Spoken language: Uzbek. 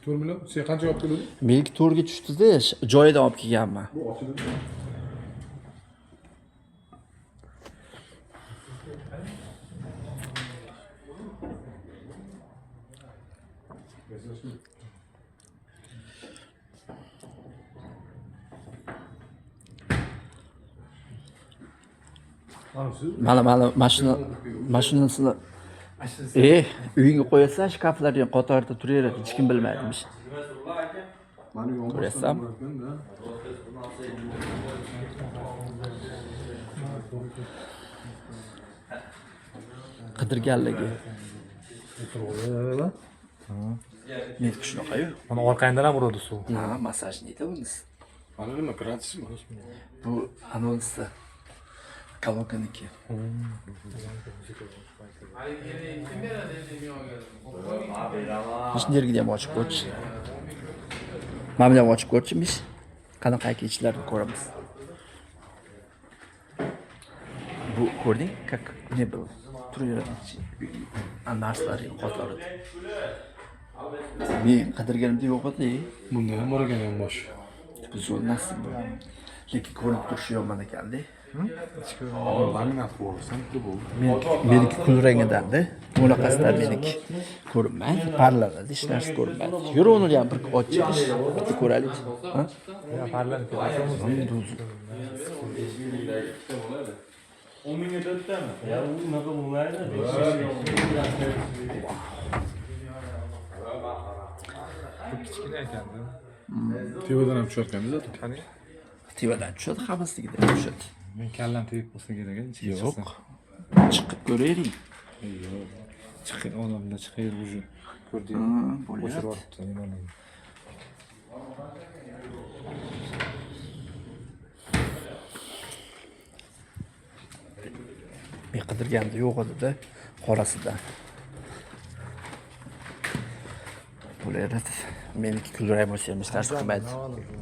To'rt million. Sen qancha olib kelding? Meniki to'rga tushdi-da, joyidan olib kelganman. Bu ochildi. Mana mashinasini uyingga qo'yasan, shkaflarga qatorda turaveradi, hech kim bilmaydimiş. Ko'rasan? Qidirganligi. Men shunaqa-yu. Mana orqangdan ham uradi suv. Ha, massaj deydi bunisi. Mana nima gratismi? Bu anonsi. Kolonkaniki. Hech nergida ham ochib ko'rchi. Mana buni ham ochib ko'rchimiz. Qanaqa ichlarni ko'ramiz. Bu ko'rding? Как ne bu? Turaveradi. Narsalar qo'zg'aladi. Men qidirganimda yo'q edi. Bunda ham bor ekan bosh. Zo'r nasib bu. Lekin ko'rinib turishi yomon ekanda. Laminat bo'lsin, bu. Meniki kulrangidanda, bunaqasidan meniki ko'rinmaydi, parlanadi, hech narsa ko'rinmaydi. Yur uni ham bir ochib, bitta ko'raylik. Ha? Ya parlanib ketadi. 10 mingga to'rttami? Ya u unaqa bo'lmaydi. Kichkina ekanda. Tevadan ham tushayotganda zato. Qani? Tevadan tushadi, hammasiga tushadi. Men kallam tegib qolsa kerak, Yo'q. Chiqib ko'raylik. Yo'q. Chiqib odamlar chiqayir уже. Ko'rdingmi? Bo'lyapti. O'chiribdi nimani. Men qidirganda yo'q edi-da, qorasida. Bo'layapti. Meniki kulrang bo'lsa ham hech narsa qilmaydi.